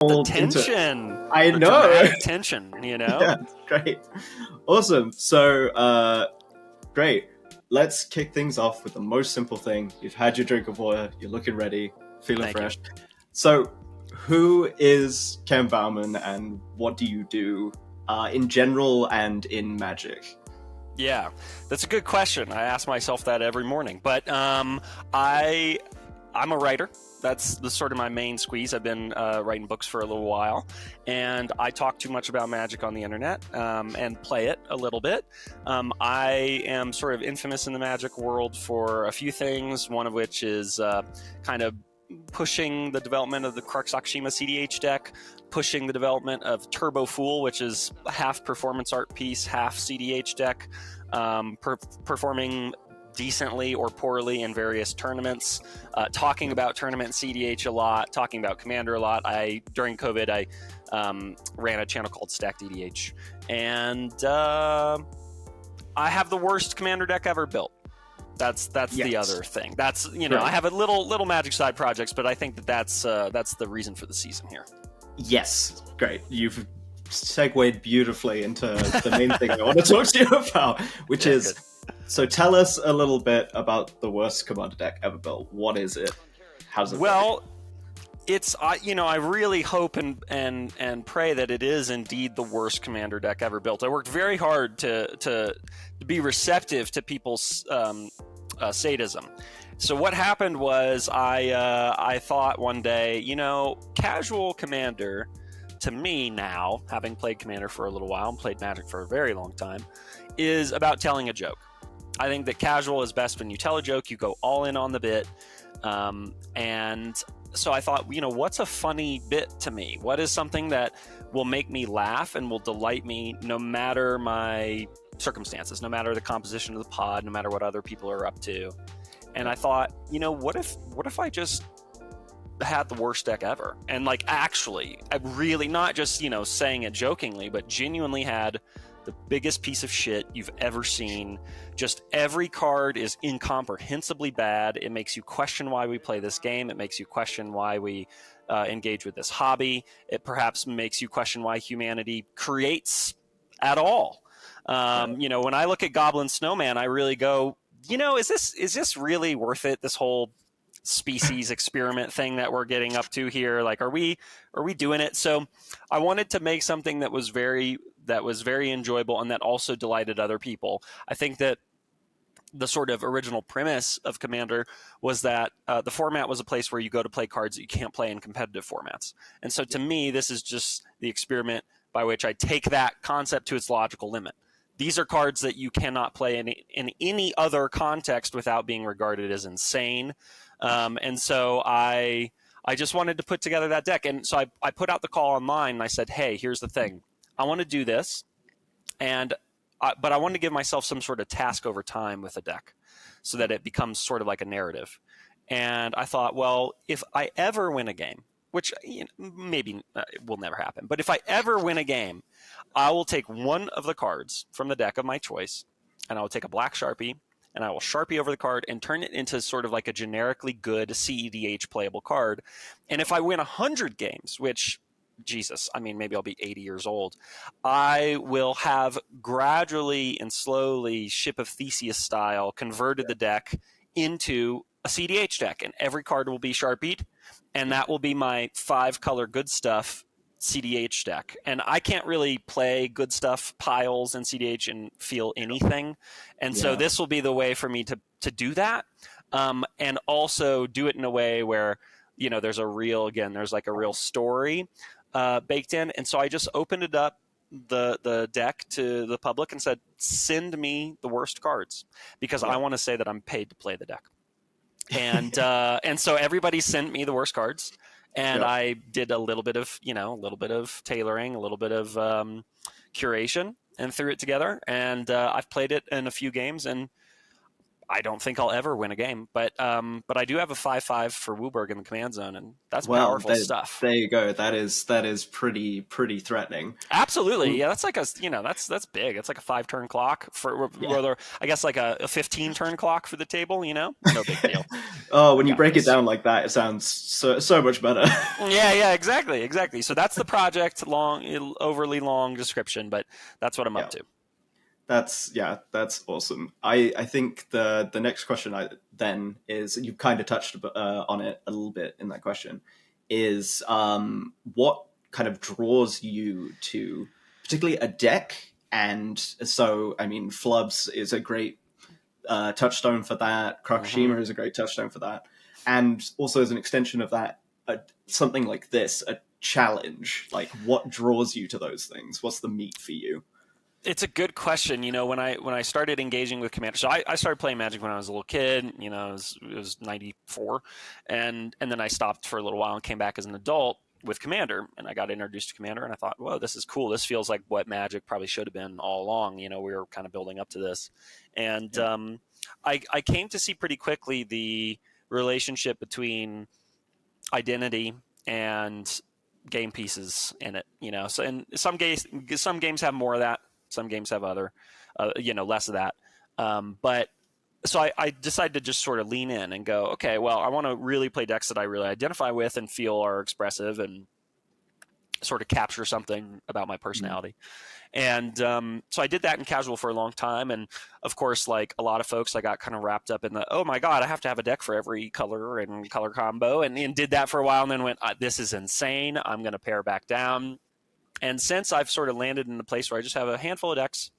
The into tension. I the know. Dramatic tension, you know? Yeah, great. Awesome. So, great. Let's kick things off with the most simple thing. You've had your drink of water, you're looking ready, feeling Thank fresh. So, who is Ken Baumann and what do you do in general and in Magic? Yeah, that's a good question. I ask myself that every morning. But I'm a writer. That's the sort of my main squeeze. I've been writing books for a little while, and I talk too much about Magic on the internet and play it a little bit. I am sort of infamous in the Magic world for a few things, one of which is kind of pushing the development of the Crux Akshima cEDH deck, pushing the development of Turbo Fool, which is half performance art piece, half cEDH deck, performing decently or poorly in various tournaments, talking about tournament cEDH a lot, talking about Commander a lot. During COVID, I ran a channel called Stacked EDH, and I have the worst Commander deck ever built. That's the other thing. That's right. I have a little Magic side projects, but I think that's the reason for the season here. Yes, great. You've segued beautifully into the main thing I want to talk to you about, which is good. So tell us a little bit about the worst Commander deck ever built. What is it? How's it work? It's I really hope and pray that it is indeed the worst Commander deck ever built. I worked very hard to be receptive to people's sadism. So what happened was I thought one day, casual Commander, to me now, having played Commander for a little while and played Magic for a very long time, is about telling a joke. I think that casual is best when you tell a joke, you go all in on the bit, and so I thought, what's a funny bit to me? What is something that will make me laugh and will delight me no matter my circumstances, no matter the composition of the pod, no matter what other people are up to? And I thought, what if I just had the worst deck ever? And actually, I really, not just, saying it jokingly, but genuinely had the biggest piece of shit you've ever seen. Just every card is incomprehensibly bad. It makes you question why we play this game. It makes you question why we engage with this hobby. It perhaps makes you question why humanity creates at all. When I look at Goblin Snowman, I really go, is this really worth it? This whole species experiment thing that we're getting up to here, are we doing it? So I wanted to make something that was very enjoyable and that also delighted other people. I think that the sort of original premise of Commander was that the format was a place where you go to play cards that you can't play in competitive formats. And so to me, this is just the experiment by which I take that concept to its logical limit. These are cards that you cannot play in any other context without being regarded as insane. And so I just wanted to put together that deck. And so I put out the call online and I said, hey, here's the thing. I want to do this, but I wanted to give myself some sort of task over time with a deck so that it becomes sort of like a narrative. And I thought, well, if I ever win a game, which maybe will never happen, but if I ever win a game, I will take one of the cards from the deck of my choice, and I will take a black Sharpie, and I will Sharpie over the card and turn it into sort of like a generically good cEDH playable card. And if I win 100 games, which, Jesus, I mean, maybe I'll be 80 years old, I will have gradually and slowly, Ship of Theseus style, converted the deck into a cEDH deck, and every card will be Sharpied, and that will be my 5-color good stuff cEDH deck. And I can't really play good stuff piles in cEDH and feel anything. And so this will be the way for me to do that. And also do it in a way where, there's a real story baked in. And so I just opened it up, the deck, to the public and said, send me the worst cards, because I want to say that I'm paid to play the deck. And so everybody sent me the worst cards. And I did a little bit of tailoring, a little bit of curation, and threw it together. And I've played it in a few games, and I don't think I'll ever win a game, but I do have a 5/5 for Wooburg in the command zone, and that's Well, powerful stuff. there you go. That is pretty threatening. Absolutely, Um, yeah. That's like that's big. It's like a 5-turn clock for yeah. rather, I guess like a 15-turn clock for the table. No big deal. Oh, We when you got break it this. down like that, it sounds so much better. Yeah, exactly. So that's the project. Overly long description, but that's what I'm Yeah. up to. That's awesome. I think the next question then is, you've kind of touched on it a little bit in that question, is what kind of draws you to particularly a deck? And so, I mean, Flubs is a great touchstone for that. Hmm. Krakashima is a great touchstone for that, and also as an extension of that, something like this, a challenge. Like, what draws you to those things? What's the meat for you? It's a good question. When I started engaging with Commander, so I started playing Magic when I was a little kid. It was 94, and then I stopped for a little while and came back as an adult with Commander, and I got introduced to Commander, and I thought, whoa, this is cool. This feels like what Magic probably should have been all along. We were kind of building up to this, and Yeah, I came to see pretty quickly the relationship between identity and game pieces in it. So and some games have more of that, some games have less of that. But so I decided to just sort of lean in and go, okay, well, I want to really play decks that I really identify with and feel are expressive and sort of capture something about my personality. And so I did that in casual for a long time. And of course, like a lot of folks, I got kind of wrapped up in oh my God, I have to have a deck for every color and color combo. And did that for a while and then went, this is insane. I'm going to pare back down. And since I've sort of landed in a place where I just have a handful of decks,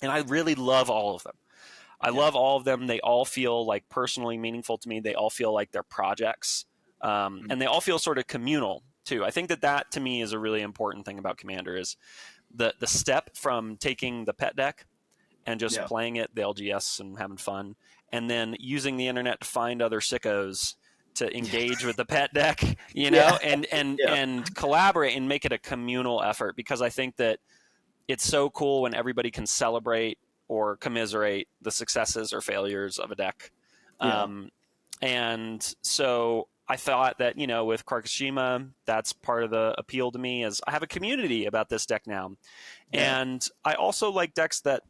and I really love all of them. I yeah, love all of them. They all feel like personally meaningful to me. They all feel like they're projects. And they all feel sort of communal too. I think that to me is a really important thing about Commander is the step from taking the pet deck and just yeah, playing it, the LGS, and having fun, and then using the internet to find other sickos to engage with the pet deck, yeah, yeah, and collaborate and make it a communal effort, because I think that it's so cool when everybody can celebrate or commiserate the successes or failures of a deck. yeah, Um, and so I thought that, with Krakashima, that's part of the appeal to me, is I have a community about this deck now. yeah, And I also like decks that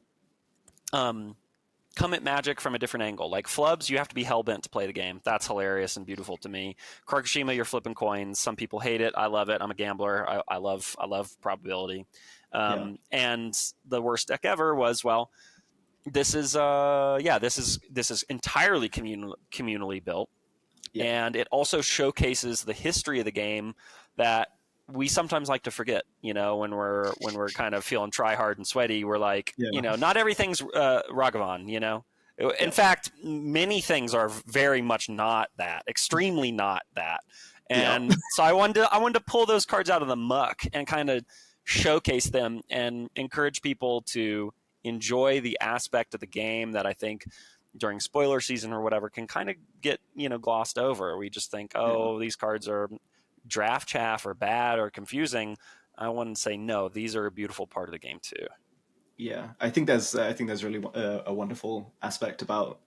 come at Magic from a different angle. Like Flubs, you have to be hellbent to play the game. That's hilarious and beautiful to me. Krakashima, you're flipping coins. Some people hate it. I love it. I'm a gambler. I love probability. yeah, And the worst deck ever was, well, this is this is entirely communally built, yeah, and it also showcases the history of the game that we sometimes like to forget. When we're kind of feeling try hard and sweaty, we're like, yeah, not everything's Ragavan. In yeah, fact, many things are very much not that, extremely not that. yeah, And so I wanted to pull those cards out of the muck and kind of showcase them and encourage people to enjoy the aspect of the game that I think during spoiler season or whatever can kind of get glossed over. We just think, yeah. oh, these cards are draft chaff or bad or confusing. I want to say, no, these are a beautiful part of the game too. Yeah, I think there's really a wonderful aspect about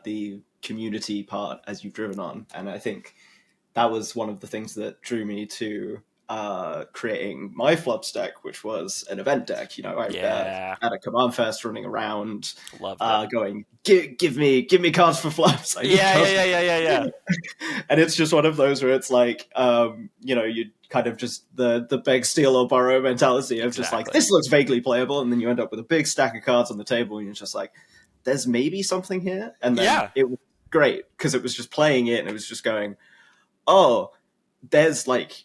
the community part as you've driven on, and I think that was one of the things that drew me to creating my flub deck, which was an event deck. I Yeah, had a command fest running around, loved it. going, give me cards for flubs. I need Yeah, cards yeah, yeah, yeah, yeah, yeah. and it's just one of those where it's like, you kind of just the beg, steal, or borrow mentality of just like, Exactly. this looks vaguely playable, and then you end up with a big stack of cards on the table, and you're just like, there's maybe something here, and then Yeah, it was great because it was just playing it, and it was just going, oh, there's like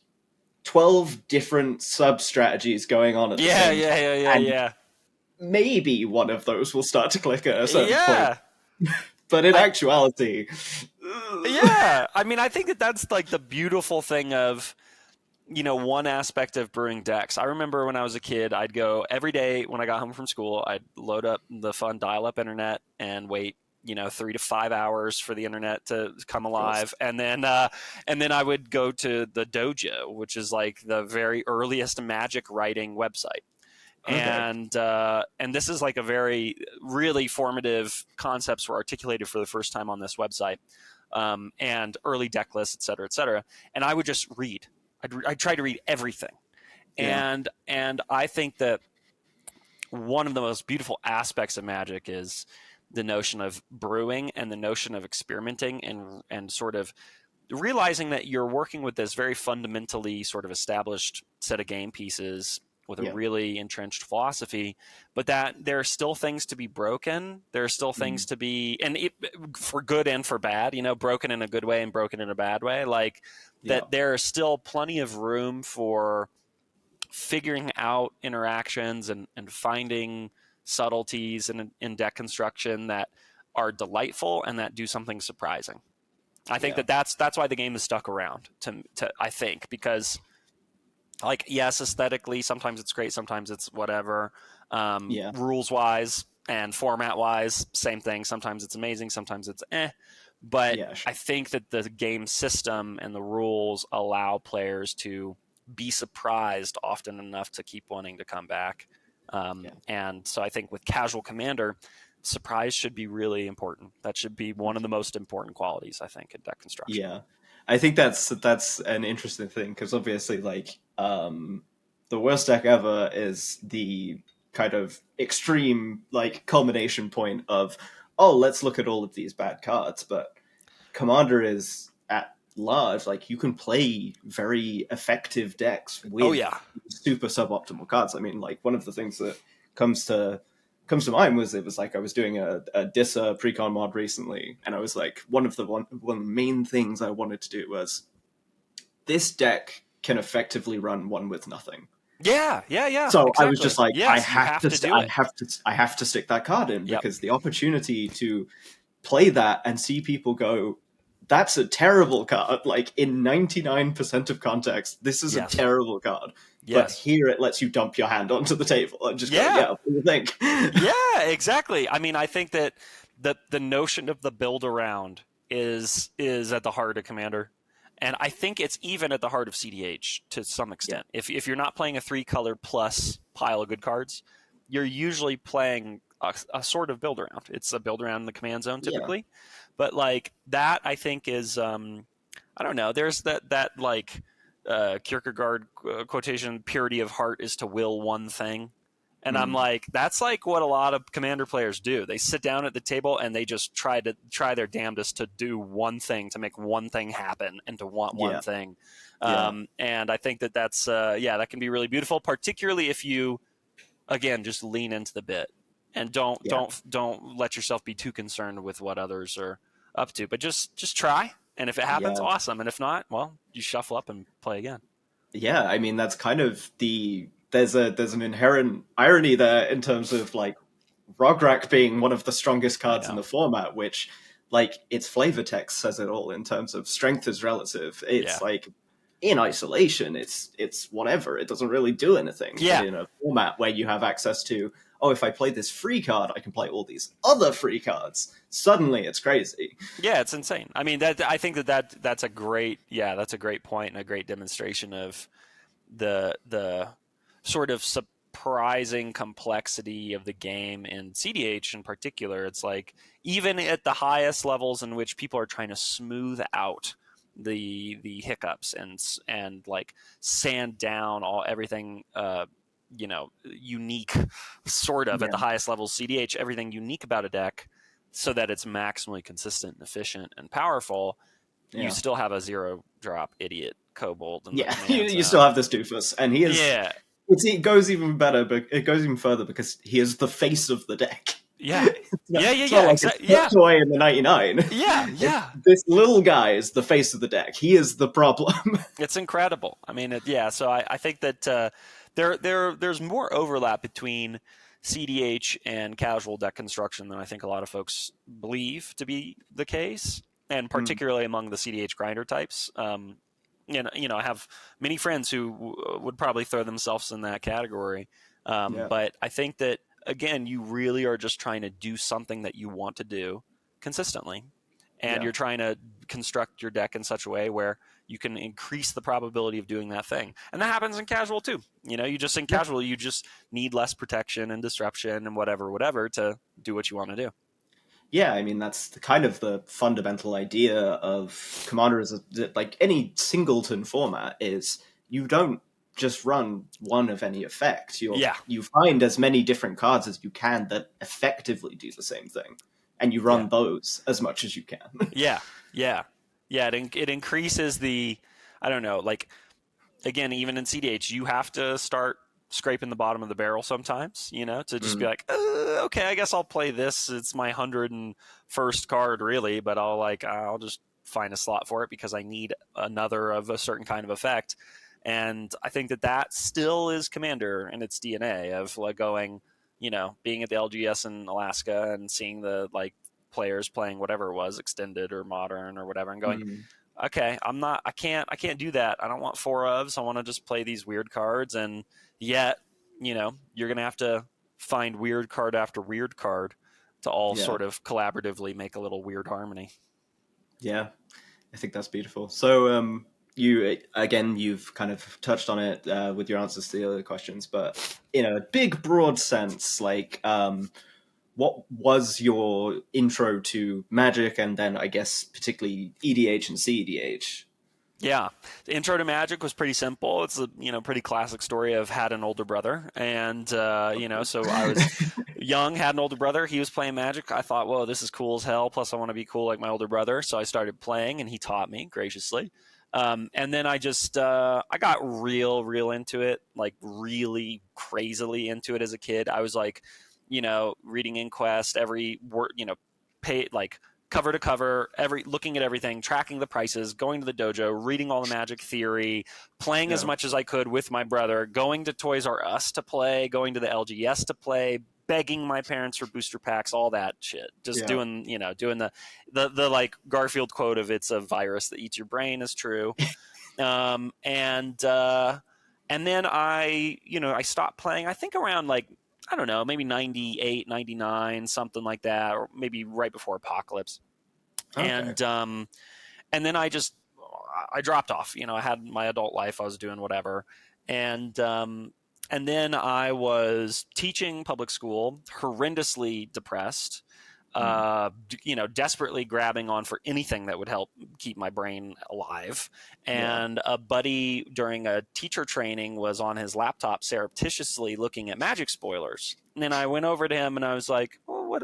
12 different sub strategies going on at the yeah, same yeah, time, yeah, yeah, and yeah. maybe one of those will start to click at a certain point, Yeah. but in I actuality, yeah. I mean, I think that's like the beautiful thing of one aspect of brewing decks. I remember when I was a kid, I'd go every day when I got home from school, I'd load up the fun dial-up internet and wait 3 to 5 hours for the internet to come of course, alive, and then I would go to the dojo, which is like the very earliest Magic writing website. Okay. And this is like a very really formative concepts were articulated for the first time on this website, and early deck lists, et cetera, et cetera. And I would just read. I'd try to read everything, Yeah. and I think that one of the most beautiful aspects of Magic is the notion of brewing and the notion of experimenting and sort of realizing that you're working with this very fundamentally sort of established set of game pieces with a Yeah. really entrenched philosophy, but that there are still things to be broken. There are still things to be, and for good and for bad, broken in a good way and broken in a bad way. Like Yeah. that, there is still plenty of room for figuring out interactions and finding subtleties in deck construction that are delightful and that do something surprising. I think Yeah. that's why the game is stuck around to I think, because like, yes, aesthetically sometimes it's great, sometimes it's whatever. Yeah. Rules wise and format wise, same thing. Sometimes it's amazing, sometimes it's but Yeah. I think that the game system and the rules allow players to be surprised often enough to keep wanting to come back. Yeah. And so I think with Casual Commander, surprise should be really important. That should be one of the most important qualities, I think, in deck construction. Yeah, I think that's an interesting thing because obviously, like, the worst deck ever is the kind of extreme like culmination point of, oh, let's look at all of these bad cards. But Commander is at large, like you can play very effective decks Oh with yeah, super suboptimal cards. I mean, like one of the things that comes to mind was it was like I was doing a Dissa precon mod recently, and I was like one of the main things I wanted to do was this deck can effectively run one with nothing. yeah, So I was exactly. just like, Yes, you have to do it. I have to stick that card in Yep. because the opportunity to play that and see people go, that's a terrible card. Like in 99% of context, this is Yes. a terrible card. But Yes. here it lets you dump your hand onto the table and just go, Yeah. yeah, what do you think? Yeah, exactly. I mean, I think that the notion of the build around is at the heart of Commander. And I think it's even at the heart of cEDH to some Yeah. extent. If you're not playing a 3-color plus pile of good cards, you're usually playing a sort of build around. It's a build around in the command zone Yeah. typically. But like that, I think is I don't know. There's that like Kierkegaard quotation: "Purity of heart is to will one thing." And I'm like, that's like what a lot of Commander players do. They sit down at the table and they just try their damnedest to do one thing, to make one thing happen, and to want one thing. And I think that's that can be really beautiful, particularly if you, again, just lean into the bit and don't let yourself be too concerned with what others are up to, but just try. And if it happens, awesome. And if not, well, you shuffle up and play again. Yeah, I mean that's kind of there's an inherent irony there in terms of like Rograk being one of the strongest cards in the format, which like its flavor text says it all in terms of strength is relative. It's like in isolation, it's whatever. It doesn't really do anything. Yeah. But in a format where you have access to, oh, if I play this free card, I can play all these other free cards. Suddenly, it's crazy. Yeah, it's insane. I mean, I think that's a great point and a great demonstration of the sort of surprising complexity of the game in cEDH in particular. It's like even at the highest levels in which people are trying to smooth out the hiccups and like sand down everything unique sort of at the highest levels cEDH, everything unique about a deck so that it's maximally consistent and efficient and powerful. You still have a 0-drop idiot kobold. You still have this doofus, and he is. Yeah, it goes even better, but it goes even further because he is the face of the deck. Yeah, exactly. Yeah, away in the 99. Yeah. This little guy is the face of the deck. He is the problem. It's incredible. I mean, So I think that there's more overlap between cEDH and casual deck construction than I think a lot of folks believe to be the case, and particularly among the cEDH grinder types. I have many friends who would probably throw themselves in that category. But I think that, again, you really are just trying to do something that you want to do consistently. and Yeah. you're trying to construct your deck in such a way where you can increase the probability of doing that thing. And that happens in casual too. You just in Yeah. casual, you just need less protection and disruption and whatever to do what you want to do. Yeah, I mean that's kind of the fundamental idea of Commander as like any singleton format is you don't just run one of any effect. Yeah. You find as many different cards as you can that effectively do the same thing, and you Yeah. run those as much as you can. Yeah. Yeah. Yeah. It increases the, I don't know, like, again, even in cEDH, you have to start scraping the bottom of the barrel sometimes, to just be Mm, like, okay, I guess I'll play this. It's my 101st card, really, but I'll just find a slot for it because I need another of a certain kind of effect. And I think that still is Commander in its DNA of like going, being at the LGS in Alaska and seeing the like players playing whatever it was, extended or modern or whatever, and going, mm. okay, I can't do that. I don't want four ofs. I want to just play these weird cards. And yet, you're going to have to find weird card after weird card to all Yeah, sort of collaboratively make a little weird harmony. yeah, I think that's beautiful. So, you again, you've kind of touched on it with your answers to the other questions, but in a big, broad sense, like, what was your intro to Magic, and then I guess particularly EDH and cEDH? Yeah, the intro to Magic was pretty simple. It's a pretty classic story of had an older brother, and so I was young, had an older brother. He was playing Magic. I thought, whoa, this is cool as hell. Plus, I want to be cool like my older brother. So I started playing, and he taught me graciously. And then I just I got real into it, like really crazily into it as a kid. I was like, reading Inquest every word, pay like cover to cover, looking at everything, tracking the prices, going to the dojo, reading all the Magic theory, playing as Yeah, much as I could with my brother, going to Toys R Us to play, going to the LGS to play, begging my parents for booster packs, all that shit. Just yeah, doing the like Garfield quote of "It's a virus that eats your brain" is true. And then I stopped playing. I think around like, I don't know, maybe 98, 99, something like that, or maybe right before Apocalypse. okay, And then I dropped off. I had my adult life. I was doing whatever, and then I was teaching public school, horrendously depressed. mm, Desperately grabbing on for anything that would help keep my brain alive. yeah, And a buddy during a teacher training was on his laptop surreptitiously looking at Magic spoilers. And then I went over to him and I was like, oh, what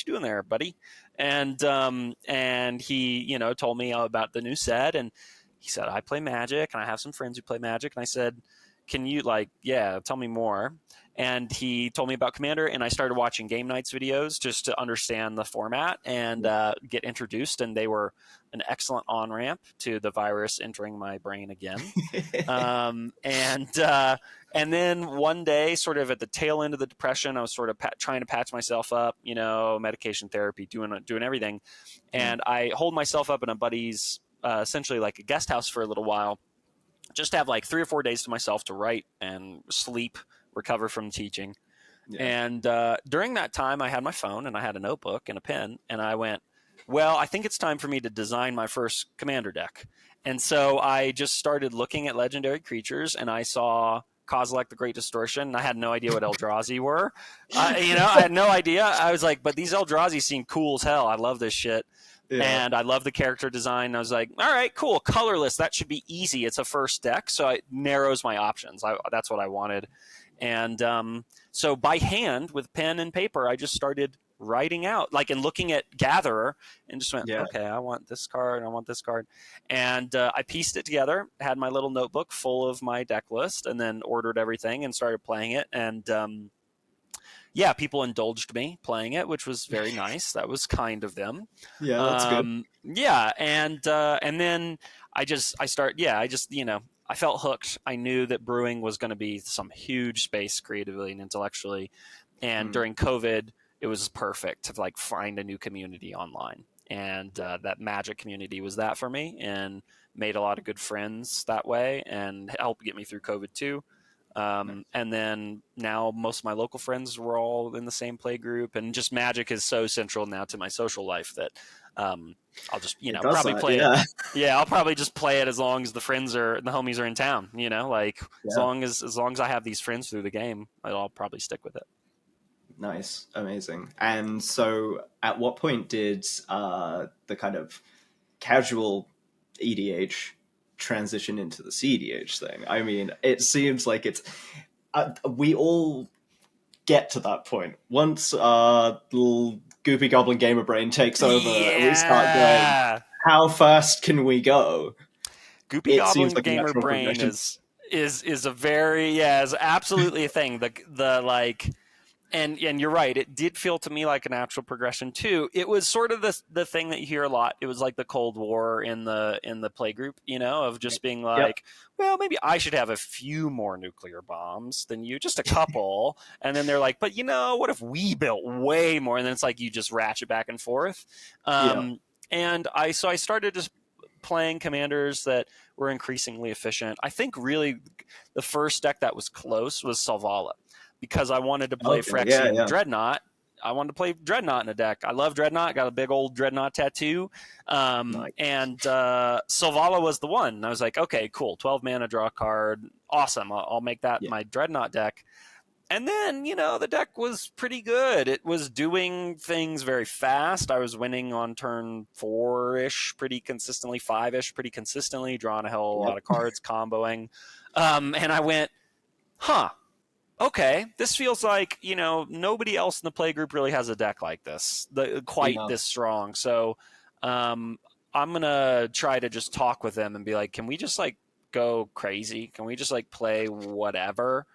you doing there, buddy? And he, told me about the new set. And he said, I play Magic and I have some friends who play Magic. And I said, can you tell me more? And he told me about Commander, and I started watching Game Nights videos just to understand the format and get introduced. And they were an excellent on ramp to the virus entering my brain again. And then one day, sort of at the tail end of the depression, I was sort of trying to patch myself up, medication therapy, doing everything, and I holed myself up in a buddy's essentially like a guest house for a little while. Just have like 3 or 4 days to myself to write and sleep, recover from teaching. yeah, And during that time, I had my phone and I had a notebook and a pen, and I went, well, I think it's time for me to design my first Commander deck. And so I just started looking at legendary creatures, and I saw Kozilek the Great Distortion, and I had no idea what Eldrazi were. I had no idea. I was like, but these Eldrazi seem cool as hell. I love this shit. yeah, And I love the character design. I was like, all right, cool, colorless. That should be easy. It's a first deck, so it narrows my options. That's what I wanted. And so by hand with pen and paper, I just started writing out, and looking at Gatherer, and just went, yeah. okay, I want this card, I want this card. And I pieced it together, had my little notebook full of my deck list, and then ordered everything and started playing it. And yeah, people indulged me playing it, which was very nice. That was kind of them. Yeah, that's good. Yeah, and then I felt hooked. I knew that brewing was going to be some huge space creatively and intellectually. And Mm, during COVID, it was perfect to find a new community online. And that Magic community was that for me, and made a lot of good friends that way, and helped get me through COVID too. And then now most of my local friends were all in the same play group, and just Magic is so central now to my social life that I'll just It does probably that, play it. yeah. Yeah, I'll probably just play it as long as the homies are in town. Like Yeah. as long as I have these friends through the game, I'll probably stick with it. Nice, amazing. And so, at what point did the kind of casual EDH transition into the cEDH thing? I mean, it seems like it's we all get to that point once little goopy goblin gamer brain takes over and we start going, Yeah, how fast can we go? Goopy It seems Goblin like a gamer natural brain progression. is a very is absolutely a thing. The like and you're right. It did feel to me like a natural progression too. It was sort of the thing that you hear a lot. It was like the Cold War in the play group, of just being Yep. like, well, maybe I should have a few more nuclear bombs than you, just a couple. And then they're like, but what if we built way more? And then it's like you just ratchet back and forth. Yeah. And I started just playing commanders that were increasingly efficient. I think really the first deck that was close was Salvala, because I wanted to play Okay. Yeah. Phyrexian Yeah. Dreadnought. I wanted to play Dreadnought in a deck. I love Dreadnought. Got a big old Dreadnought tattoo. Nice. And Salvala was the one. And I was like, okay, cool. 12 mana, draw a card. Awesome. I'll make that Yeah. my Dreadnought deck. And then, the deck was pretty good. It was doing things very fast. I was winning on turn 4-ish pretty consistently, 5-ish pretty consistently, drawing a hell of a lot of cards, comboing. And I went, huh, okay, this feels like, nobody else in the play group really has a deck like this, quite this strong. So I'm going to try to just talk with them and be like, can we just go crazy? Can we just play whatever?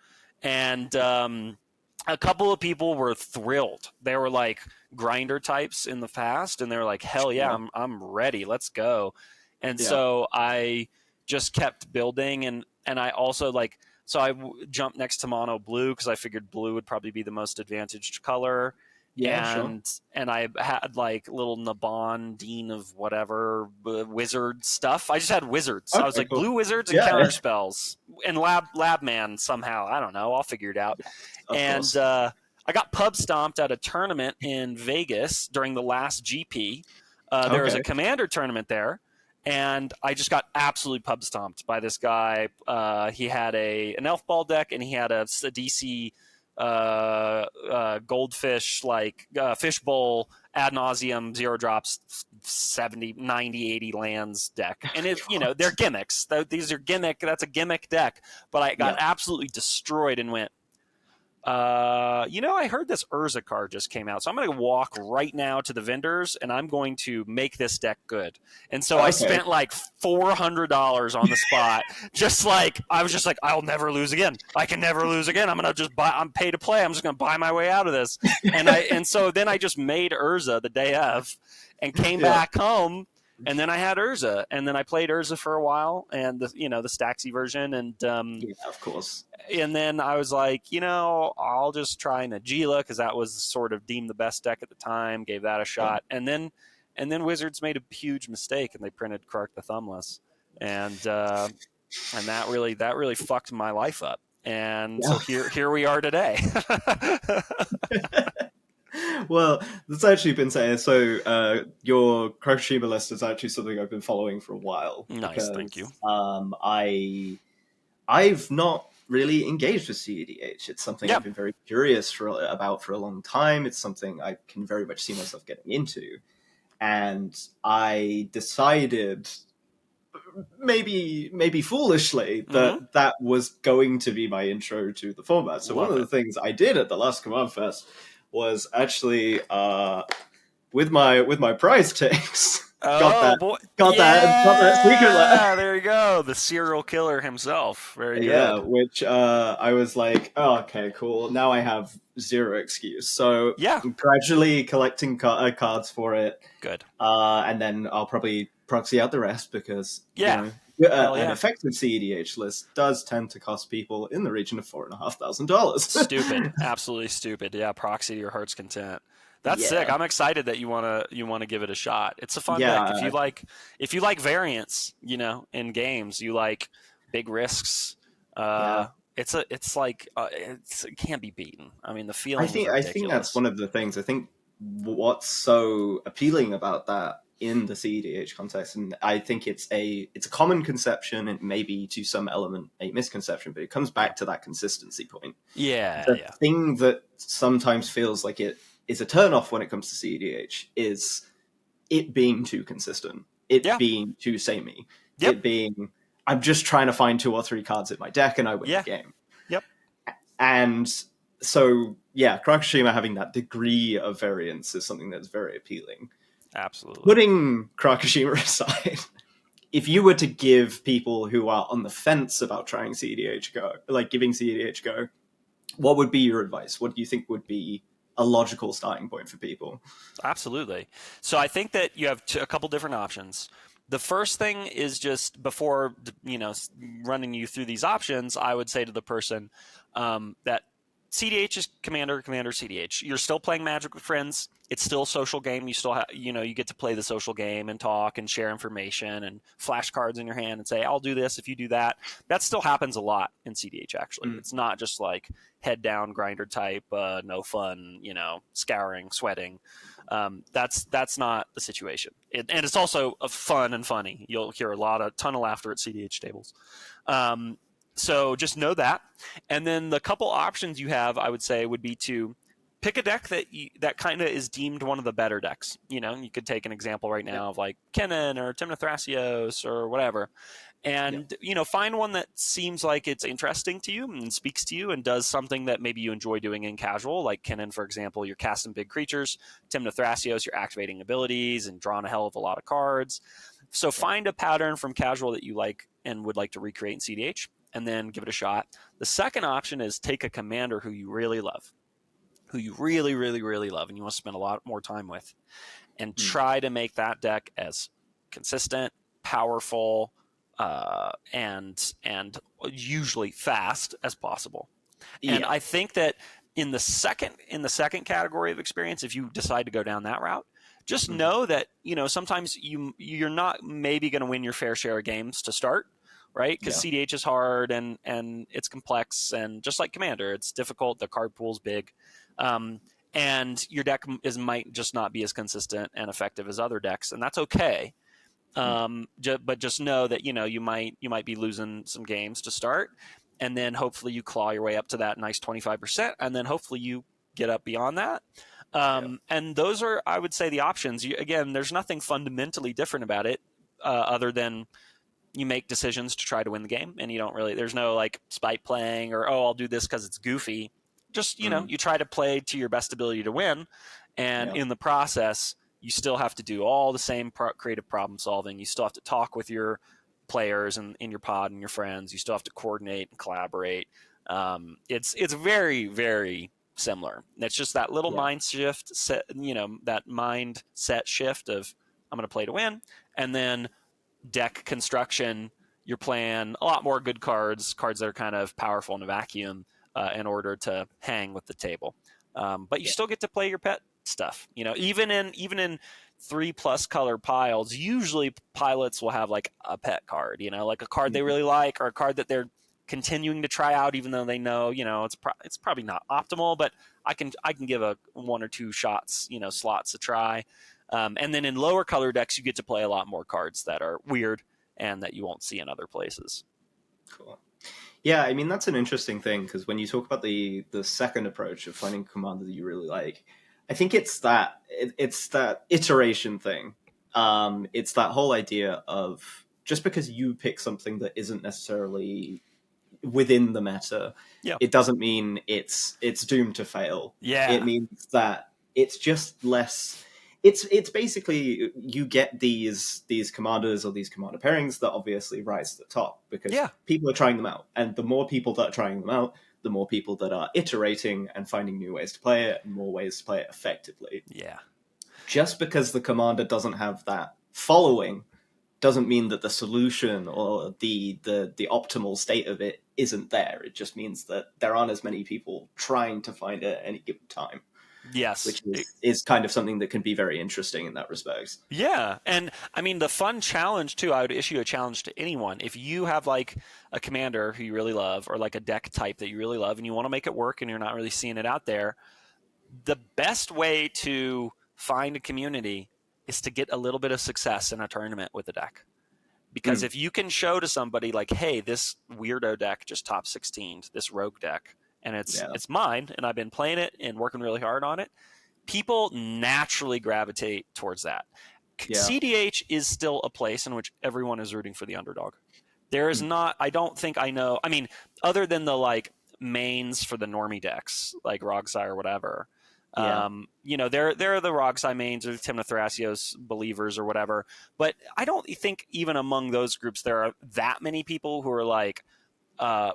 And a couple of people were thrilled. They were like grinder types in the past, and they were like, hell yeah, I'm ready. Let's go. And so I just kept building, and I also so I jumped next to mono blue because I figured blue would probably be the most advantaged color. Yeah, And I had little Naban, Dean of whatever, wizard stuff. I just had wizards. Okay, I was like, cool. blue wizards and counter spells. And lab man somehow. I don't know. I'll figure it out. Course. I got pub stomped at a tournament in Vegas during the last GP. There was a commander tournament there. And I just got absolutely pub stomped by this guy. He had an elf ball deck, and he had a DC goldfish, fishbowl ad nauseum 0 drops 70 90 80 lands deck. And they're gimmicks. These are that's a gimmick deck, but I got absolutely destroyed and went, I heard this Urza card just came out, so I'm going to walk right now to the vendors and I'm going to make this deck good. And so I spent $400 on the spot. I was just like, I'll never lose again. I can never lose again. I'm going to just buy. I'm pay to play. I'm just going to buy my way out of this. And so then I just made Urza the day of and came back home. And then I had Urza, and then I played Urza for a while, and the Staxy version, and of course. And then I was like, I'll just try Najila because that was sort of deemed the best deck at the time. Gave that a shot, and then Wizards made a huge mistake, and they printed Krark the Thumbless, and that really fucked my life up. And so here we are today. Well, that's actually been saying. So, your Kuroshima list is actually something I've been following for a while. Nice, thank you. I've not really engaged with cEDH. It's something I've been very curious about for a long time. It's something I can very much see myself getting into, and I decided, maybe foolishly, that that was going to be my intro to the format. So one of the things I did at the last Command Fest was actually with my prize takes. Got that secret letter. There you go. The serial killer himself. Very good. Yeah, which I was like, oh, okay, cool. Now I have zero excuse. So I'm gradually collecting cards for it. Good. And then I'll probably proxy out the rest because an effective cEDH list does tend to cost people in the region of $4,500. Stupid. Absolutely stupid. Yeah, proxy to your heart's content. That's sick. I'm excited that you want to give it a shot. It's a fun deck. If you like variance, in games, you like big risks. It can't be beaten. I mean, the I feeling is think that's ridiculous. one of the things. I think what's so appealing about that in the cEDH context, and I think it's a common conception, and maybe to some element a misconception, but it comes Yeah, back to that consistency point. yeah, The yeah, thing that sometimes feels like it is a turnoff when it comes to cEDH is it being too consistent, it yeah. being too samey, Yep. it being I'm just trying to find 2 or 3 cards in my deck and I win the Yeah. game. Yep. And so, yeah, Karakushima having that degree of variance is something that's very appealing. Absolutely. Putting Karakushima aside, if you were to give people who are on the fence about trying cEDH go, like giving cEDH go, what would be your advice? What do you think would be a logical starting point for people? Absolutely. So I think that you have a couple different options. The first thing is just before running you through these options, I would say to the person that cEDH is commander, commander, cEDH. You're still playing Magic with friends. It's still a social game. You still have, you get to play the social game and talk and share information and flash cards in your hand and say, "I'll do this if you do that." That still happens a lot in cEDH. Actually, Mm. it's not just like head down grinder type, no fun, scouring, sweating. That's not the situation. And it's also fun and funny. You'll hear a ton of laughter at cEDH tables. So just know that. And then the couple options you have, I would say, would be to pick a deck that kind of is deemed one of the better decks. You could take an example right Yeah, now of like Kennen or Timna Thrasios or whatever, yeah, and find one that seems like it's interesting to you and speaks to you and does something that maybe you enjoy doing in casual. Like Kennen, for example, you're casting big creatures. Timna Thrasios, you're activating abilities and drawing a hell of a lot of cards. So yeah, find a pattern from casual that you like and would like to recreate in cEDH, and then give it a shot. The second option is take a commander who you really love, who you really, really, really love, and you want to spend a lot more time with, and mm. try to make that deck as consistent, powerful, and usually fast as possible. And Yeah, I think that in the second category of experience, if you decide to go down that route, just mm. know that sometimes you're not maybe going to win your fair share of games to start, right? Because Yeah, cEDH is hard and it's complex, and just like Commander, it's difficult. The card pool's big, um, and your deck might just not be as consistent and effective as other decks, and that's okay. mm. But just know that you might be losing some games to start, and then hopefully you claw your way up to that nice 25%, and then hopefully you get up beyond that. Yeah, And those are, I would say, the options. Again, there's nothing fundamentally different about it, other than you make decisions to try to win the game, and you don't really. There's no like spite playing or, oh, I'll do this because it's goofy. Just mm. you try to play to your best ability to win, and Yeah, in the process, you still have to do all the same creative problem solving. You still have to talk with your players and in your pod and your friends. You still have to coordinate and collaborate. It's very, very similar. It's just that little yeah, mind shift set, that mindset shift of I'm going to play to win, and then deck construction. You're playing a lot more good cards that are kind of powerful in a vacuum, in order to hang with the table. But you yeah, still get to play your pet stuff. Even in 3+ color piles, usually pilots will have like a pet card. Like a card they mm. really like, or a card that they're continuing to try out, even though they know it's probably not optimal, but I can give a 1 or 2 shots, slots to try. And then in lower color decks, you get to play a lot more cards that are weird and that you won't see in other places. Cool. Yeah, I mean that's an interesting thing because when you talk about the second approach of finding a commander that you really like, I think it's that iteration thing. It's that whole idea of just because you pick something that isn't necessarily within the meta, Yeah. it doesn't mean it's doomed to fail. It Yeah. means that it's just less. It's basically you get these commanders or these commander pairings that obviously rise to the top because Yeah. people are trying them out, and the more people that are trying them out, the more people that are iterating and finding new ways to play it and more ways to play it effectively. Yeah. Just because the commander doesn't have that following doesn't mean that the solution or the optimal state of it isn't there. It just means that there aren't as many people trying to find it at any given time. Yes. which is kind of something that can be very interesting in that respect. Yeah, and I mean the fun challenge too. I would issue a challenge to anyone. If you have like a commander who you really love, or like a deck type that you really love, and you want to make it work, and you're not really seeing it out there, the best way to find a community is to get a little bit of success in a tournament with a deck. Because if you can show to somebody like, hey, this weirdo deck just top 16, this rogue deck, and it's mine, and I've been playing it and working really hard on it, people naturally gravitate towards that. cEDH is still a place in which everyone is rooting for the underdog. There is not, I don't think I know, I mean, other than the like mains for the normie decks, like Rogsai or whatever, you know, there are the Rogsai mains or the Timna Thrasios believers or whatever, but I don't think even among those groups there are that many people who are like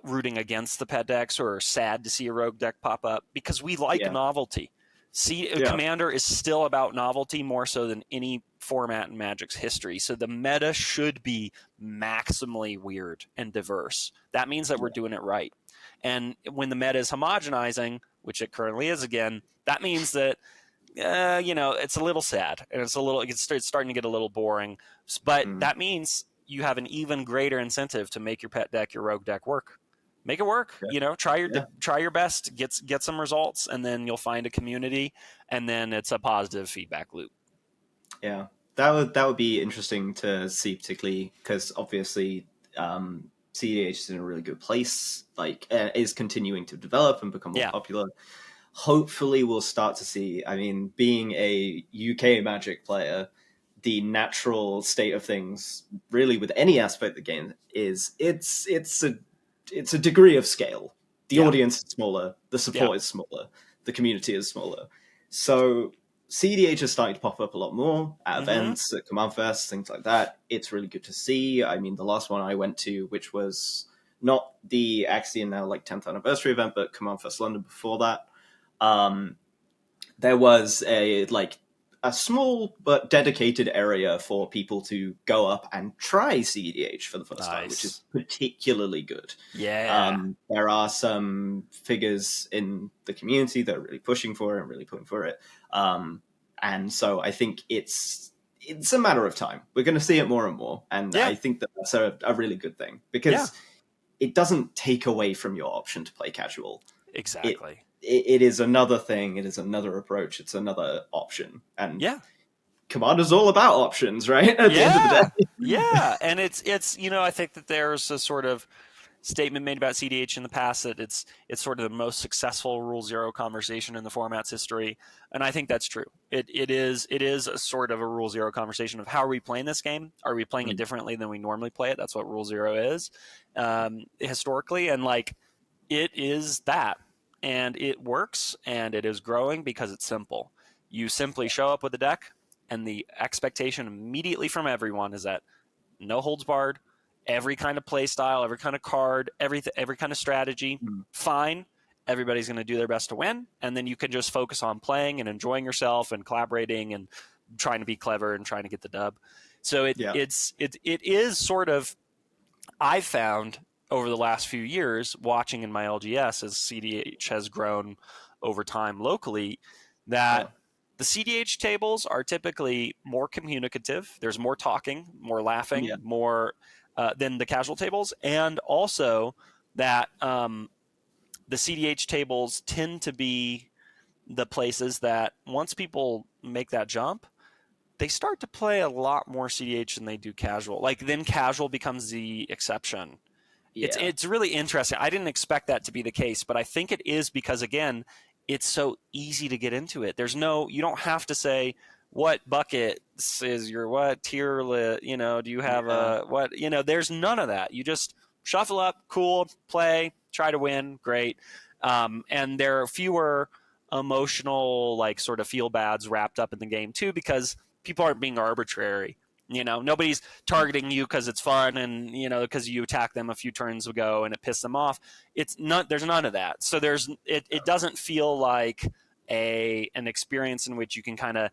rooting against the pet decks or are sad to see a rogue deck pop up, because we like novelty. Commander is still about novelty more so than any format in Magic's history. So the meta should be maximally weird and diverse. That means that we're doing it right. And when the meta is homogenizing, which it currently is again, that means that you know, it's a little sad and it's starting to get a little boring. But that means you have an even greater incentive to make your pet deck, your rogue deck work. Make it work. You know, try your best, get some results, and then you'll find a community, and then it's a positive feedback loop. Yeah, that would be interesting to see, particularly because obviously cEDH is in a really good place, like is continuing to develop and become more popular. Hopefully, we'll start to see. I mean, being a UK Magic player, the natural state of things, really, with any aspect of the game, is it's a degree of scale. The audience is smaller, the support is smaller, the community is smaller. So cEDH is starting to pop up a lot more at events, at Command Fest, things like that. It's really good to see. I mean, the last one I went to, which was not the Axiom now like 10th anniversary event, but Command Fest London before that, there was a small but dedicated area for people to go up and try cEDH for the first time, which is particularly good. There are some figures in the community that are really pushing for it and really pulling for it. And so I think it's a matter of time. We're going to see it more and more. And I think that's a really good thing, because it doesn't take away from your option to play casual. Exactly. It is another thing. It is another approach. It's another option. And Commander's all about options, right? At the end of the day. And it's you know, I think that there's a sort of statement made about cEDH in the past that it's sort of the most successful Rule Zero conversation in the format's history, and I think that's true. It is a sort of a Rule Zero conversation of how are we playing this game? Are we playing it differently than we normally play it? That's what Rule Zero is historically, and like it is that. And it works, and it is growing because it's simple. You simply show up with a deck, and the expectation immediately from everyone is that no holds barred, every kind of play style, every kind of card, every kind of strategy, fine. Everybody's going to do their best to win, and then you can just focus on playing and enjoying yourself and collaborating and trying to be clever and trying to get the dub. So it is sort of, I've found over the last few years, watching in my LGS as cEDH has grown over time locally, that the cEDH tables are typically more communicative. There's more talking, more laughing, more than the casual tables. And also that the cEDH tables tend to be the places that once people make that jump, they start to play a lot more cEDH than they do casual. Like then casual becomes the exception. It's really interesting. I didn't expect that to be the case, but I think it is because, again, it's so easy to get into it. You don't have to say what bucket is your what tier, you know, do you have a what, you know, there's none of that. You just shuffle up, cool, play, try to win, great. And there are fewer emotional, like sort of feel bads wrapped up in the game too, because people aren't being arbitrary. You know, nobody's targeting you because it's fun and, you know, because you attacked them a few turns ago and it pissed them off. There's none of that. So it doesn't feel like an experience in which you can kind of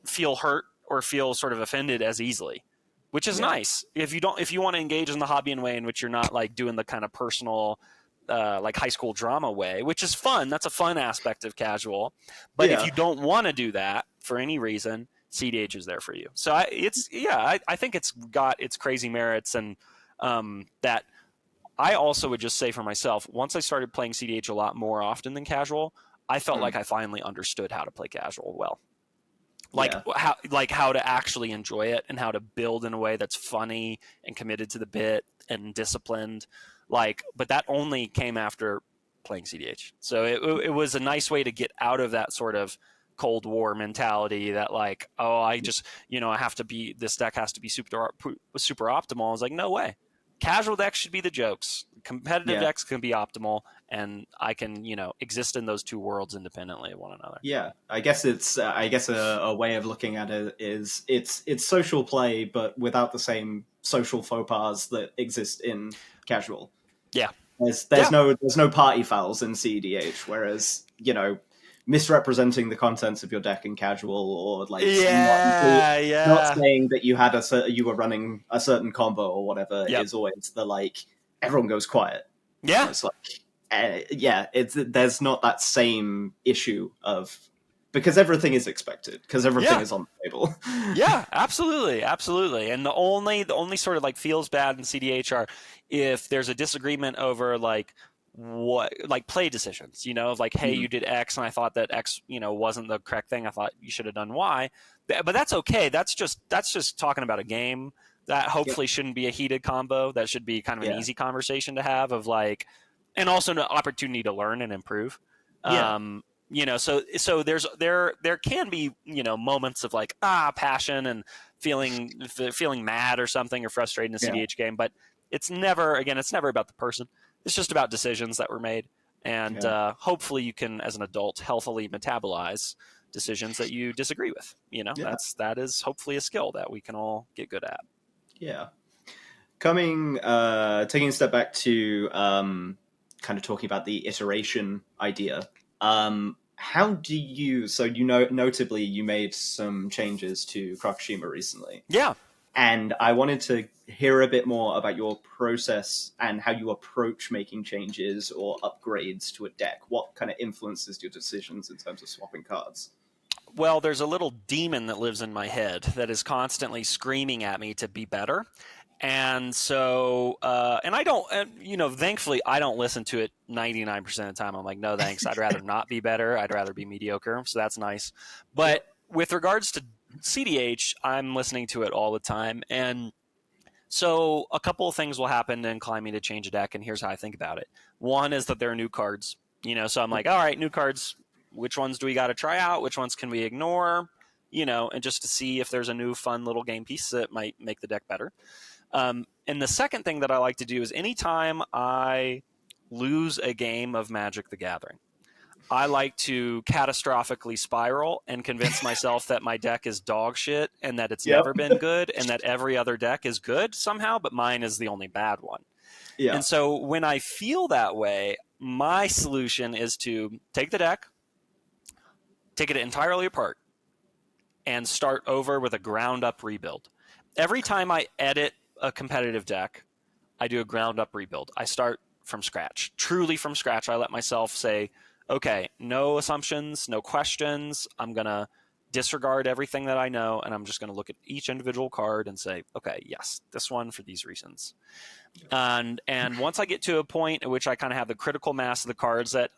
feel hurt or feel sort of offended as easily, which is nice. If you want to engage in the hobby in a way in which you're not like doing the kind of personal like high school drama way, which is fun. That's a fun aspect of casual. But if Yeah. you don't want to do that for any reason, cEDH is there for you. So I think it's got its crazy merits, and that I also would just say for myself, once I started playing cEDH a lot more often than casual, I felt like I finally understood how to play casual well. Yeah. Like how to actually enjoy it and how to build in a way that's funny and committed to the bit and disciplined. But that only came after playing cEDH. So it was a nice way to get out of that sort of Cold War mentality that like, oh, I just, I have to be, this deck has to be super optimal. I was like, no way. Casual decks should be the jokes. Competitive Yeah. decks can be optimal, and I can, exist in those two worlds independently of one another. Yeah, I guess it's a way of looking at it is it's social play, but without the same social faux pas that exist in casual. Yeah. There's no party fouls in cEDH, whereas misrepresenting the contents of your deck in casual, or like not saying that you had you were running a certain combo or whatever is always the like everyone goes quiet. Yeah, and it's like there's not that same issue of because everything is expected because everything is on the table. Yeah, absolutely. And the only sort of like feels bad in cEDH are if there's a disagreement over like what like play decisions, of like, hey, you did X and I thought that X, wasn't the correct thing. I thought you should have done Y. But that's okay. That's just talking about a game. That hopefully shouldn't be a heated combo. That should be kind of an easy conversation to have of like, and also an opportunity to learn and improve. So there can be moments of like passion and feeling mad or something or frustrated in a cEDH game, but it's never about the person. It's just about decisions that were made, and hopefully you can, as an adult, healthily metabolize decisions that you disagree with. That is hopefully a skill that we can all get good at. Yeah. Taking a step back to kind of talking about the iteration idea. How do you? So notably, you made some changes to Krakushima recently. Yeah. And I wanted to hear a bit more about your process and how you approach making changes or upgrades to a deck. What kind of influences your decisions in terms of swapping cards? Well, there's a little demon that lives in my head that is constantly screaming at me to be better. And so, and I don't, thankfully, I don't listen to it 99% of the time. I'm like, no, thanks. I'd rather not be better. I'd rather be mediocre. So that's nice. But with regards to cEDH, I'm listening to it all the time. And so a couple of things will happen to incline me to change a deck. And here's how I think about it. One is that there are new cards, so I'm like, all right, new cards. Which ones do we got to try out? Which ones can we ignore? And just to see if there's a new fun little game piece that might make the deck better. And the second thing that I like to do is anytime I lose a game of Magic the Gathering, I like to catastrophically spiral and convince myself that my deck is dog shit and that it's never been good and that every other deck is good somehow, but mine is the only bad one. Yeah. And so when I feel that way, my solution is to take the deck, take it entirely apart, and start over with a ground-up rebuild. Every time I edit a competitive deck, I do a ground-up rebuild. I start from scratch, truly from scratch. I let myself say, okay, no assumptions, no questions. I'm going to disregard everything that I know, and I'm just going to look at each individual card and say, okay, yes, this one for these reasons. And once I get to a point at which I kind of have the critical mass of the cards that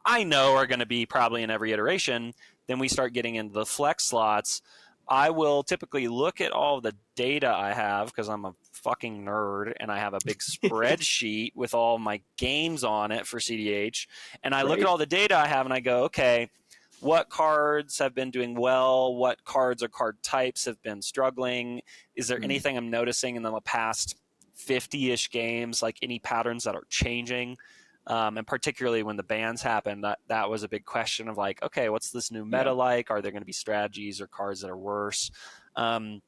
I know are going to be probably in every iteration, then we start getting into the flex slots. I will typically look at all the data I have because I'm a fucking nerd and I have a big spreadsheet with all my games on it for cEDH. And I look at all the data I have and I go, okay, what cards have been doing well? What cards or card types have been struggling? Is there anything I'm noticing in the past 50-ish games, like any patterns that are changing? And particularly when the bans happened, that was a big question of like, okay, what's this new meta like? Are there going to be strategies or cards that are worse? And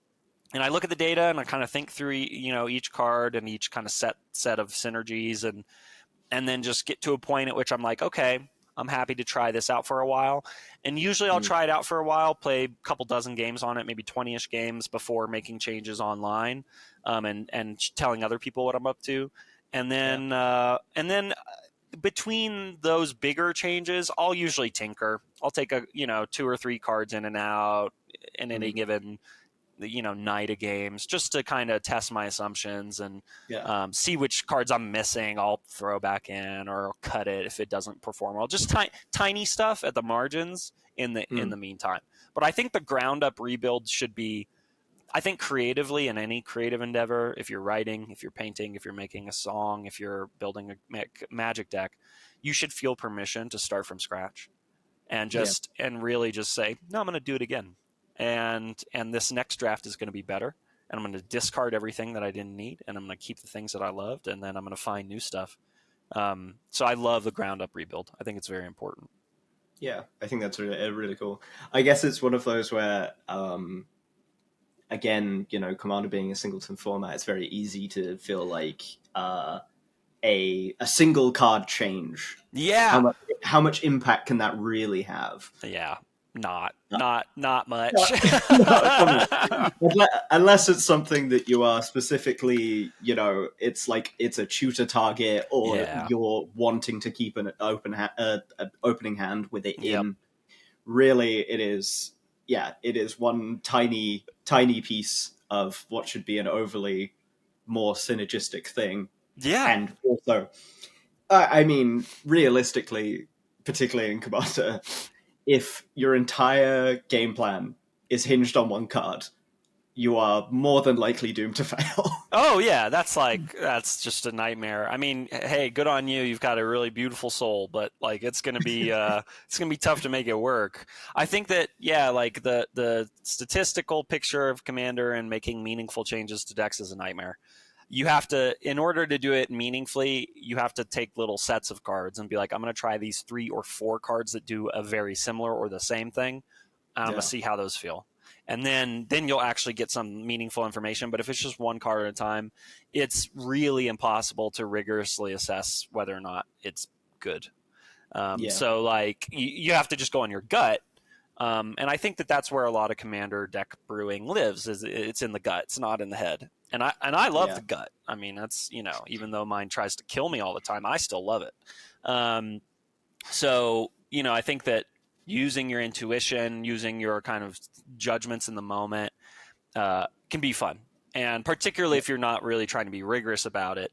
I look at the data and I kind of think through, each card and each kind of set of synergies and then just get to a point at which I'm like, okay, I'm happy to try this out for a while. And usually I'll try it out for a while, play a couple dozen games on it, maybe 20-ish games before making changes online and telling other people what I'm up to. And then between those bigger changes, I'll usually tinker. I'll take a 2 or 3 cards in and out in any given night of games, just to kind of test my assumptions and Yeah. see which cards I'm missing. I'll throw back in or I'll cut it if it doesn't perform well. Just tiny stuff at the margins in the meantime. But I think the ground up rebuild should be, I think creatively in any creative endeavor, if you're writing, if you're painting, if you're making a song, if you're building a magic deck, you should feel permission to start from scratch and really just say, no, I'm going to do it again. And this next draft is going to be better. And I'm going to discard everything that I didn't need. And I'm going to keep the things that I loved. And then I'm going to find new stuff. So I love the ground up rebuild. I think it's very important. Yeah, I think that's really, really cool. I guess it's one of those where, again, Commander being a singleton format, it's very easy to feel like a single card change. Yeah. How much impact can that really have? Yeah. Not much. Unless it's something that you are specifically, it's like it's a tutor target, or you're wanting to keep an opening hand with it in. Really, it is one tiny piece of what should be an overly more synergistic thing. Yeah. And also, I mean, realistically, particularly in Commander, if your entire game plan is hinged on one card, you are more than likely doomed to fail. Oh yeah, that's just a nightmare. I mean, hey, good on you. You've got a really beautiful soul, but like it's gonna be tough to make it work. I think that like the statistical picture of Commander and making meaningful changes to decks is a nightmare. You have to, in order to do it meaningfully, you have to take little sets of cards and be like, I'm going to try these 3 or 4 cards that do a very similar or the same thing. I'm going to see how those feel. And then you'll actually get some meaningful information. But if it's just one card at a time, it's really impossible to rigorously assess whether or not it's good. So like you have to just go on your gut. And I think that's where a lot of Commander deck brewing lives, is it's in the gut. It's not in the head. And I love the gut. I mean, that's, even though mine tries to kill me all the time, I still love it. So, I think that using your intuition, using your kind of judgments in the moment can be fun. And particularly if you're not really trying to be rigorous about it,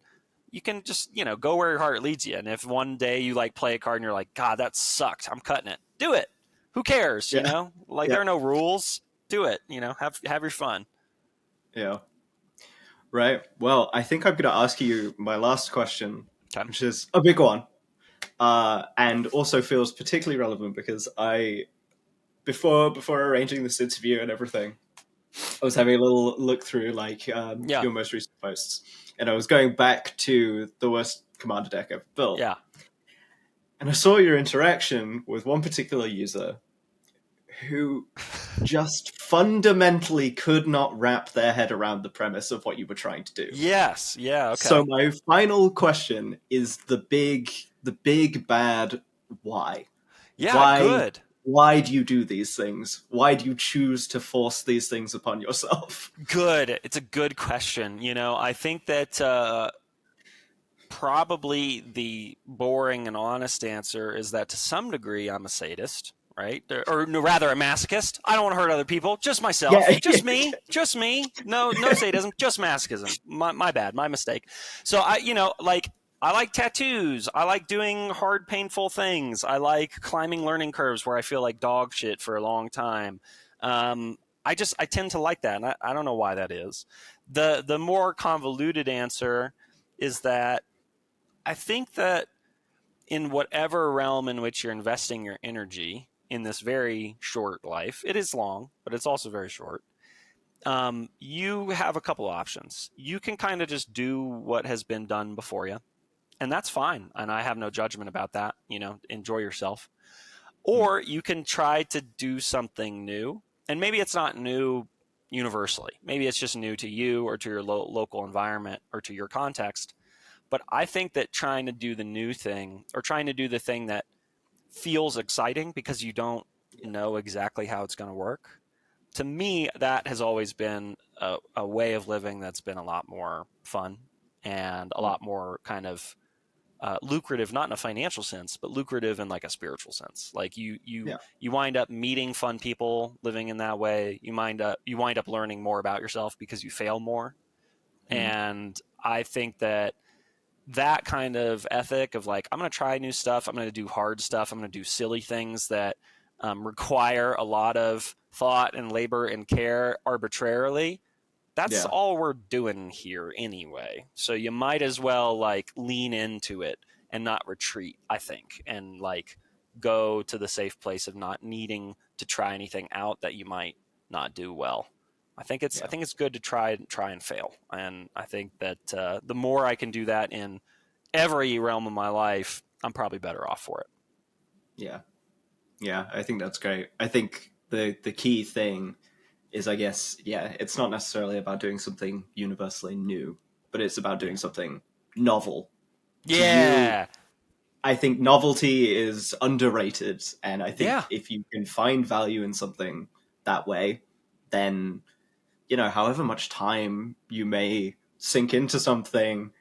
you can just, go where your heart leads you. And if one day you play a card and you're like, God, that sucked, I'm cutting it, do it. Who cares? There are no rules. Do it. Have your fun. Yeah. Right. Well, I think I'm going to ask you my last question, which is a big one, and also feels particularly relevant because before arranging this interview and everything, I was having a little look through your most recent posts, and I was going back to the worst Commander deck ever built. Yeah. And I saw your interaction with one particular user who just fundamentally could not wrap their head around the premise of what you were trying to do. Yes. Yeah. Okay. So my final question is the big bad why. Yeah. Good. Why do you do these things? Why do you choose to force these things upon yourself? Good. It's a good question. I think that probably the boring and honest answer is that to some degree I'm a sadist. Right? Or rather a masochist. I don't want to hurt other people. Just myself. Yeah. Just me. Just me. No sadism. Just masochism. My bad. My mistake. So I like tattoos. I like doing hard, painful things. I like climbing learning curves where I feel like dog shit for a long time. I tend to like that, and I don't know why that is. The more convoluted answer is that I think that in whatever realm in which you're investing your energy in this very short life, it is long, but it's also very short. You have a couple options. You can kind of just do what has been done before you, and that's fine. And I have no judgment about that. Enjoy yourself. Or you can try to do something new, and maybe it's not new universally. Maybe it's just new to you or to your local environment or to your context. But I think that trying to do the new thing, or trying to do the thing that feels exciting because you don't know exactly how it's going to work, to me, that has always been a way of living that's been a lot more fun and a lot more kind of lucrative, not in a financial sense, but lucrative in like a spiritual sense. Like Yeah. you wind up meeting fun people living in that way. You wind up learning more about yourself because you fail more. Mm. And I think that kind of ethic of like, I'm going to try new stuff. I'm going to do hard stuff. I'm going to do silly things that require a lot of thought and labor and care arbitrarily. That's Yeah. all we're doing here anyway. So you might as well like lean into it and not retreat, I think, and like go to the safe place of not needing to try anything out that you might not do well. I think it's good to try and fail, and I think that the more I can do that in every realm of my life, I'm probably better off for it. Yeah. Yeah, I think that's great. I think the key thing is, I guess, yeah, it's not necessarily about doing something universally new, but it's about doing something novel. To you, Yeah, I think novelty is underrated, and I think yeah, if you can find value in something that way, then, however much time you may sink into something,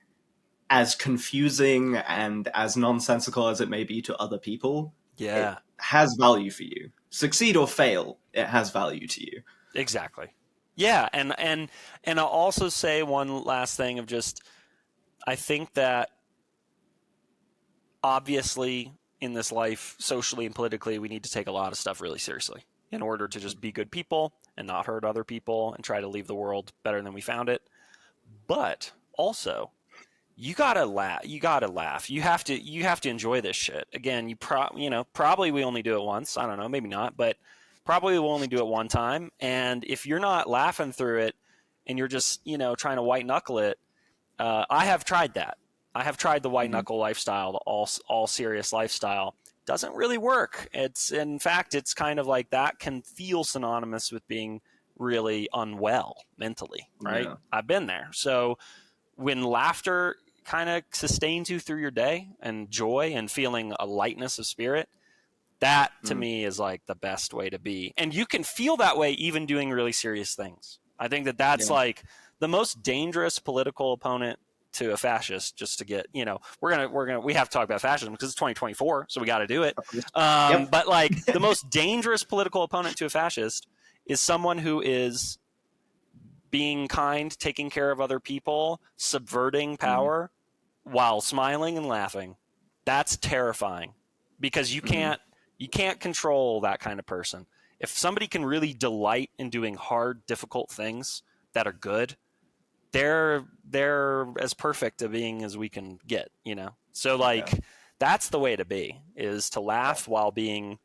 as confusing and as nonsensical as it may be to other people, it yeah, has value for you. Succeed or fail, it has value to you. exactly. Yeah, and I'll also say one last thing of just I think that obviously in this life, socially and politically, we need to take a lot of stuff really seriously in order to just be good people and not hurt other people and try to leave the world better than we found it. But also, you gotta laugh. You gotta laugh. You have to enjoy this shit. Again, probably we only do it once. I don't know, maybe not, but probably we'll only do it one time. And if you're not laughing through it and you're just trying to white knuckle it, I have tried that. I have tried the white Mhm. knuckle lifestyle, the all serious lifestyle. Doesn't really work. It's in fact, it's kind of like that can feel synonymous with being really unwell mentally, right? Yeah. I've been there. So when laughter kind of sustains you through your day and joy and feeling a lightness of spirit, that to Mm. me is like the best way to be. And you can feel that way even doing really serious things. I think that that's Yeah. like the most dangerous political opponent to a fascist. Just to get, we have to talk about fascism because it's 2024, so we got to do it. Of course. Yep. But like the most dangerous political opponent to a fascist is someone who is being kind, taking care of other people, subverting Mm. power while smiling and laughing. That's terrifying because Mm. you can't control that kind of person. If somebody can really delight in doing hard, difficult things that are good, they're as perfect a being as we can get. So Yeah. like that's the way to be, is to laugh while being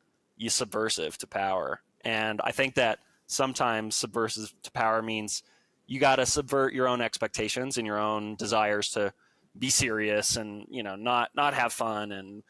subversive to power. And I think that sometimes subversive to power means you got to subvert your own expectations and your own desires to be serious and not have fun and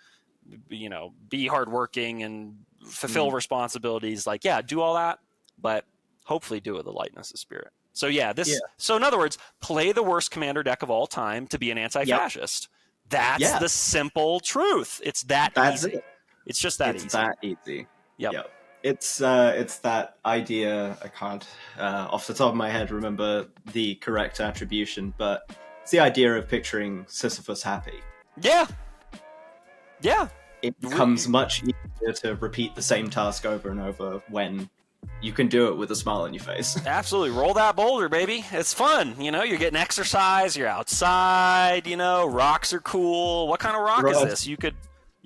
be hardworking and fulfill Mm. responsibilities. Like, yeah, do all that, but hopefully do it with the lightness of spirit. So yeah, Yeah. so in other words, play the worst commander deck of all time to be an Yep. anti-fascist. That's Yeah. the simple truth. It's that That's easy. it. It's just that It's easy. that easy. Yep. Yep. It's that idea. I can't off the top of my head remember the correct attribution, but it's the idea of picturing Sisyphus happy. Yeah. Yeah. It becomes much easier to repeat the same task over and over when you can do it with a smile on your face. Absolutely. Roll that boulder, baby. It's fun. You're getting exercise, you're outside, rocks are cool. What kind of rock is Right. this? You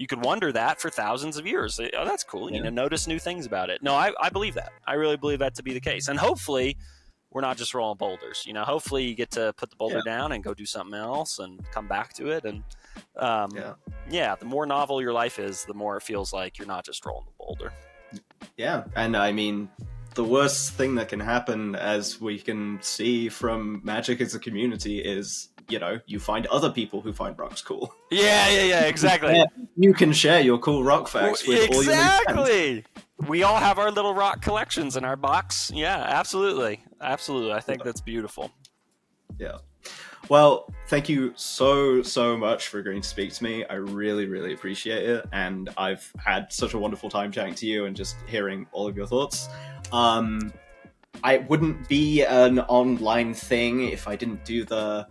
could wonder that for thousands of years. Oh, that's cool. Yeah. Notice new things about it. No, I believe that. I really believe that to be the case. And hopefully we're not just rolling boulders. Hopefully you get to put the boulder down and go do something else and come back to it. And the more novel your life is, the more it feels like you're not just rolling the boulder. Yeah, and I mean, the worst thing that can happen, as we can see from Magic as a community, is you find other people who find rocks cool. Yeah, exactly. You can share your cool rock facts with all your new friends. Exactly. We all have our little rock collections in our box. Yeah, absolutely. I think that's beautiful. Yeah. Well, thank you so much for agreeing to speak to me. I really, really appreciate it, and I've had such a wonderful time chatting to you and just hearing all of your thoughts. I wouldn't be an online thing if I didn't do the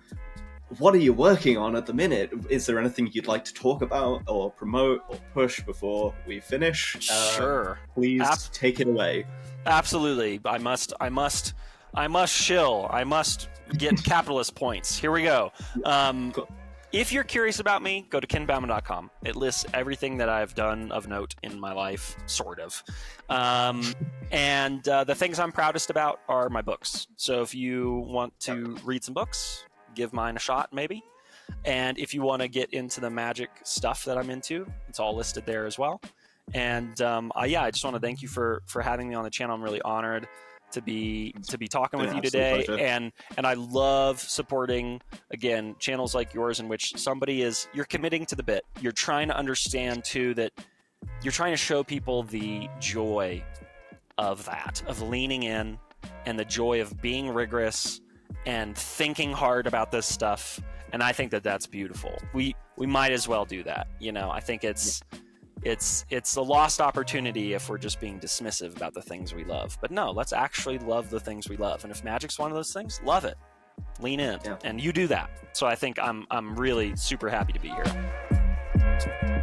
what are you working on at the minute? Is there anything you'd like to talk about or promote or push before we finish? Sure. Please take it away. Absolutely. I must shill. I must get capitalist points. Here we go. Cool. If you're curious about me, go to kenbaumann.com. It lists everything that I've done of note in my life, sort of. And the things I'm proudest about are my books. So if you want to read some books, give mine a shot, maybe. And if you want to get into the magic stuff that I'm into, it's all listed there as well. And I just want to thank you for having me on the channel. I'm really honored to be talking with you today, and I love supporting, again, channels like yours in which you're committing to the bit. You're trying to understand too that you're trying to show people the joy of that, of leaning in, and the joy of being rigorous and thinking hard about this stuff. And I think that that's beautiful. We might as well do that. I think it's a lost opportunity if we're just being dismissive about the things we love. But no, let's actually love the things we love. And if magic's one of those things, love it. Lean in. Yeah. And you do that. So I think I'm really super happy to be here.